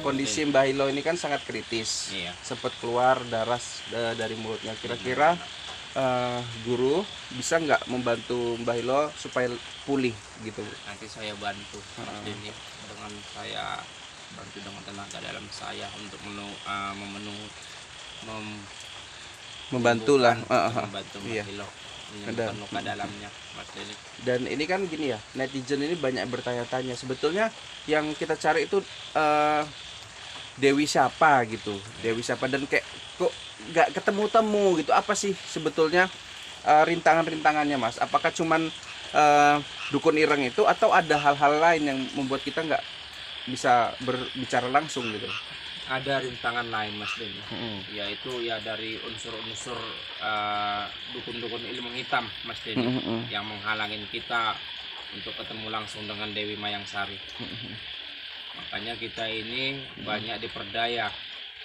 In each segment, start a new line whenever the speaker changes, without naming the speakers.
kondisi Mbah Hilo ini kan sangat kritis.
Iya.
Sempat keluar darah dari mulutnya. Kira-kira guru bisa nggak membantu Mbah Hilo supaya pulih gitu?
Nanti saya bantu Mas Denny dengan saya bantu dengan tenaga dalam saya untuk
Membantu lah.
membantu Mbah
Iya.
Hilo menyembuhkan luka dalamnya, Mas Denny.
Dan ini kan gini ya, netizen ini banyak bertanya-tanya sebetulnya yang kita cari itu Dewi siapa gitu, Dewi siapa, dan kayak kok nggak ketemu-temu gitu. Apa sih sebetulnya rintangan-rintangannya Mas? Apakah cuman dukun ireng itu atau ada hal-hal lain yang membuat kita nggak bisa berbicara langsung gitu?
Ada rintangan lain Mas Denny, yaitu ya dari unsur-unsur dukun-dukun ilmu hitam Mas Denny, yang menghalangin kita untuk ketemu langsung dengan Dewi Mayang Sari. Makanya kita ini banyak diperdaya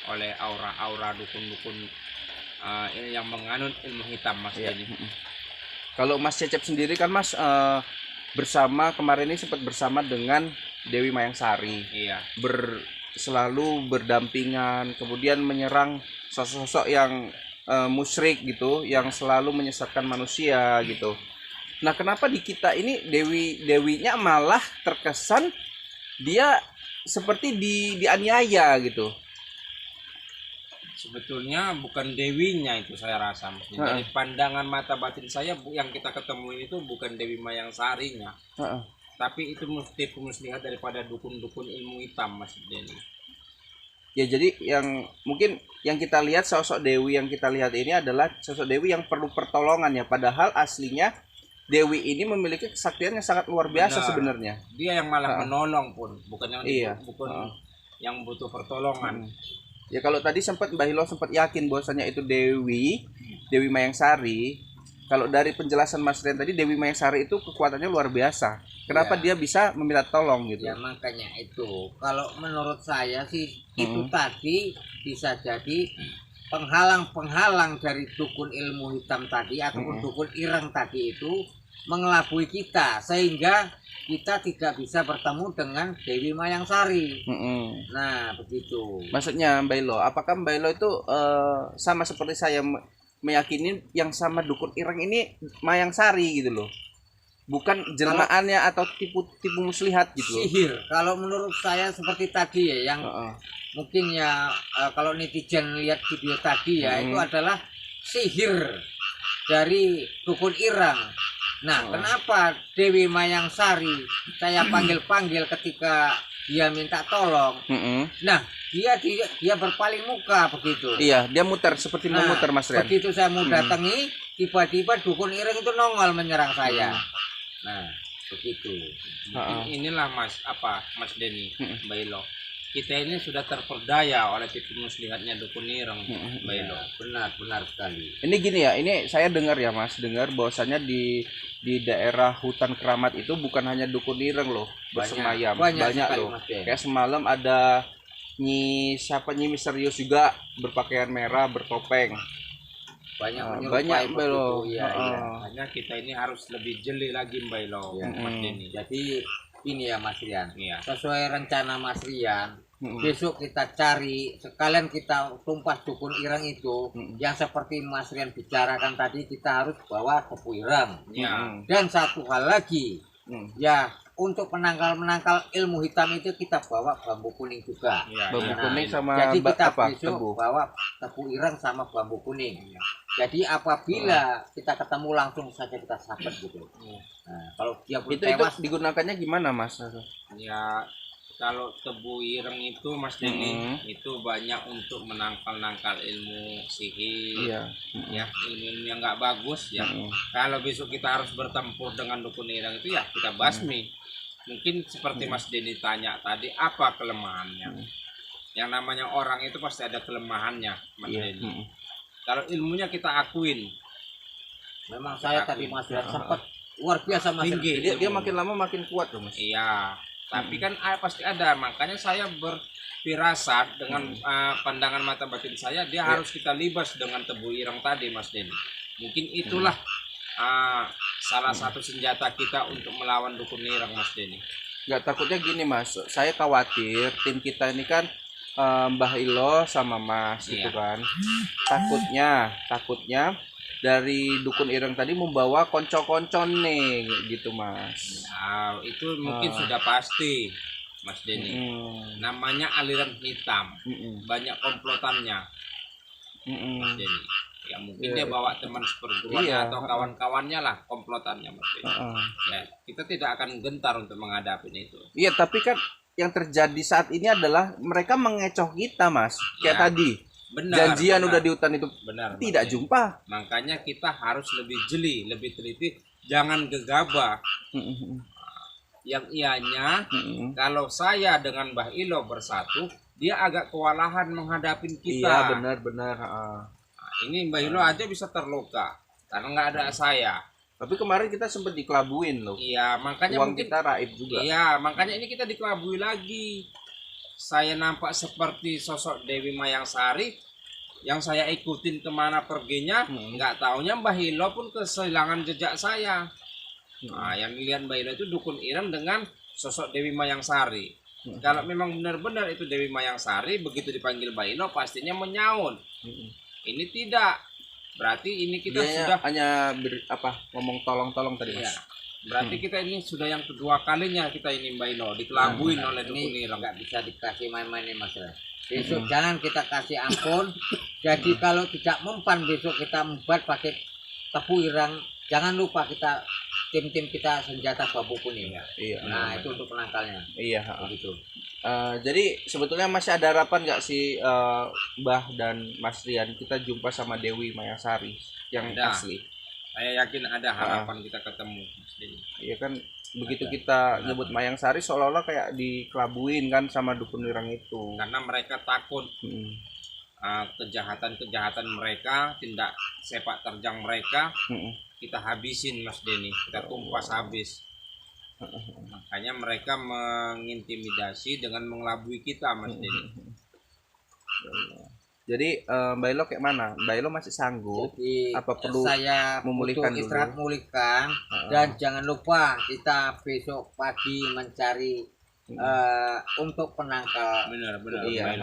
oleh aura-aura dukun-dukun yang menganut ilmu hitam Mas Denny.
Kalau Mas Cecep sendiri kan Mas bersama kemarin ini sempat bersama dengan Dewi Mayang Sari.
Iya.
Selalu berdampingan, kemudian menyerang sosok-sosok yang musyrik gitu, yang selalu menyesatkan manusia gitu. Nah, kenapa di kita ini dewinya malah terkesan dia seperti dianiaya gitu?
Sebetulnya bukan dewinya itu saya rasa. Dari pandangan mata batin saya yang kita ketemu itu bukan Dewi Mayang Sarinya. Tapi itu tipu muslihat daripada dukun-dukun ilmu hitam Mas Denny.
Ya, jadi yang mungkin yang kita lihat, sosok Dewi yang kita lihat ini adalah sosok Dewi yang perlu pertolongan ya, padahal aslinya Dewi ini memiliki kesaktian yang sangat luar biasa sebenarnya.
Dia yang malah menolong pun, bukan yang yang butuh pertolongan.
Ya, kalau tadi sempat Mbah Hilo sempat yakin bahwasanya itu Dewi Mayang Sari. Kalau dari penjelasan Mas Rian tadi, Dewi Mayang Sari itu kekuatannya luar biasa. Kenapa dia bisa meminta tolong gitu?
Ya makanya itu, kalau menurut saya sih itu tadi bisa jadi penghalang dari dukun ilmu hitam tadi ataupun dukun ireng tadi itu mengelabui kita sehingga kita tidak bisa bertemu dengan Dewi Mayang Sari. Nah begitu.
Maksudnya Mbak Hilo, apakah Mbak Hilo itu sama seperti saya meyakini yang sama dukun ireng ini Mayang Sari gitu loh, bukan jelmaannya atau tipu muslihat gitu loh?
Sihir. Kalau menurut saya seperti tadi ya, yang mungkin ya kalau netizen lihat video tadi ya itu adalah sihir dari dukun ireng. Nah, kenapa Dewi Mayang Sari saya panggil-panggil ketika dia minta tolong? Nah, dia berpaling muka begitu.
Iya, dia muter seperti memutar Mas Rian.
Begitu saya mau datangi, tiba-tiba dukun ireng itu nongol menyerang saya. Nah, begitu.
Inilah Mas Denny, Mbak Hilo. Kita ini sudah terperdaya oleh tipu muslihatnya dukun ireng, Mbak Hilo.
Benar sekali.
Ini gini ya, ini saya dengar ya Mas, dengar bahwasannya di daerah hutan Keramat itu bukan hanya dukun ireng loh bersemayam, banyak loh. Kayak semalam ada Nyi misterius juga berpakaian merah, bertopeng. Banyak Mbak.
Hanya kita ini harus lebih jeli lagi Mbak Hilo, Mas Denny.
Jadi ini ya Mas Rian, sesuai rencana Mas Rian, besok kita cari sekalian kita tumpas dukun ireng itu yang seperti Mas Rian bicarakan tadi, kita harus bawa tepu ireng. Dan satu hal lagi, ya untuk menangkal ilmu hitam itu kita bawa bambu kuning juga.
Bambu kuning sama
jadi kita besok bawa tepu ireng sama bambu kuning. Jadi apabila kita ketemu langsung saja kita sabet gitu. Nah, kalau dia pun tewas,
itu digunakannya gimana Mas?
Ya kalau tebu ireng itu Mas Denny itu banyak untuk menangkal ilmu sihir, ya ilmu yang nggak bagus ya. Kalau besok kita harus bertempur dengan dukun ireng itu ya kita basmi. Mungkin seperti Mas Denny tanya tadi, apa kelemahannya? Yang namanya orang itu pasti ada kelemahannya Mas Denny. Kalau ilmunya kita akuin.
Memang saya tadi Mas Rian sempat luar biasa Mas.
Dia makin lama makin kuat loh Mas.
Iya. Tapi kan pasti ada, makanya saya berfirasat dengan pandangan mata batin saya, dia harus kita libas dengan tebu ireng tadi Mas Denny. Mungkin itulah salah satu senjata kita untuk melawan dukun ireng Mas Denny.
Nggak, takutnya gini Mas, saya khawatir tim kita ini kan Mbah Ilo sama Mas gitu kan. Takutnya dari dukun Ireng tadi membawa konco-koncon nih gitu Mas.
Nah, itu mungkin sudah pasti Mas Denny. Namanya aliran hitam. Banyak komplotannya. Mas Denny. Ya mungkin dia bawa teman seperguruan atau kawan-kawannya lah komplotannya Mas Denny. Ya, kita tidak akan gentar untuk menghadapi itu.
Iya, tapi kan yang terjadi saat ini adalah mereka mengecoh kita Mas. Kayak tadi. Janjian udah di hutan itu tidak jumpa.
Makanya kita harus lebih jeli, lebih teliti, jangan gegabah. Yang ianya kalau saya dengan Mbah Ilo bersatu, dia agak kewalahan menghadapi kita.
Iya, benar.
Nah, ini Mbah Ilo aja bisa terluka karena nggak ada saya.
Tapi kemarin kita sempat dikelabuin loh.
Iya, makanya
uang
mungkin
kita raib juga.
Iya, makanya ini kita dikelabui lagi. Saya nampak seperti sosok Dewi Mayang Sari yang saya ikutin kemana perginya, nggak taunya Mbah Ilo pun kehilangan jejak saya. Nah, yang dilihat Mbah Ilo itu dukun Ireng dengan sosok Dewi Mayang Sari. Kalau memang benar-benar itu Dewi Mayang Sari, begitu dipanggil Mbah Ilo pastinya menyaun. Ini tidak. Berarti ini kita
dia
sudah
hanya ngomong tolong tadi Mas.
Berarti kita ini sudah yang kedua kalinya kita ini Mbah Ilo dikelabuin oleh dukun Ireng.
Nggak bisa dikasih main-main nih Mas. Besok jangan kita kasih ampun. Jadi kalau tidak mempan besok kita membuat pakai tepu Ireng. Jangan lupa kita tim-tim kita senjata babu kuning ya.
Iya.
Nah itu untuk penangkalnya.
Iya.
Begitu.
Jadi sebetulnya masih ada harapan nggak sih Mbah dan Mas Rian kita jumpa sama Dewi Mayang Sari yang asli?
Saya yakin ada harapan kita ketemu.
Iya kan begitu kita nyebut Mayang Sari seolah-olah kayak dikelabuin kan sama dukun Ireng itu.
Karena mereka takut kejahatan mereka, tindak sepak terjang mereka. Kita habisin Mas Denny, kita tumpas habis. Makanya mereka mengintimidasi dengan mengelabui kita Mas Denny.
Jadi Mbak Ilo kayak mana? Mbak Ilo masih sanggup?
Jadi,
apa perlu
saya
memulihkan
istirahat
dulu?
memulihkan dan jangan lupa kita besok pagi mencari untuk penangkal.
Benar.
Iya.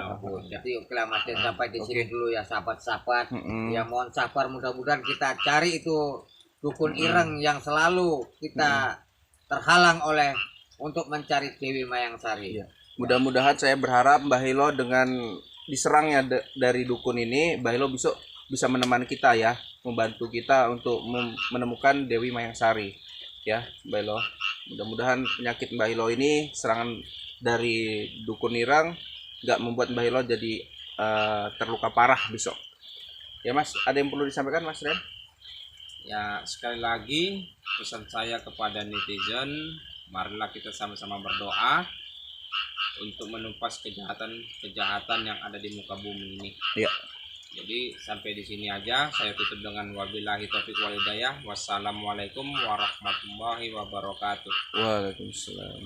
Jadi oke lah Mas Den, sampai di sini dulu ya sahabat-sahabat. Ya mohon sabar, mudah-mudahan kita cari itu dukun Ireng yang selalu kita terhalang oleh untuk mencari Dewi Mayang Sari.
Iya. Mudah-mudahan saya berharap Mbah Ilo dengan diserangnya dari dukun ini, Mbah Ilo bisa menemani kita ya, membantu kita untuk menemukan Dewi Mayang Sari. Ya, Mbah Ilo. Mudah-mudahan penyakit Mbah Ilo ini, serangan dari dukun Ireng, nggak membuat Mbah Ilo jadi terluka parah besok. Ya Mas, ada yang perlu disampaikan Mas Ren?
Ya sekali lagi pesan saya kepada netizen, marilah kita sama-sama berdoa untuk menumpas kejahatan yang ada di muka bumi ini.
Iya.
Jadi sampai di sini aja, saya tutup dengan wabillahi taufiq wal hidayah. Wassalamualaikum warahmatullahi wabarakatuh.
Waalaikumsalam.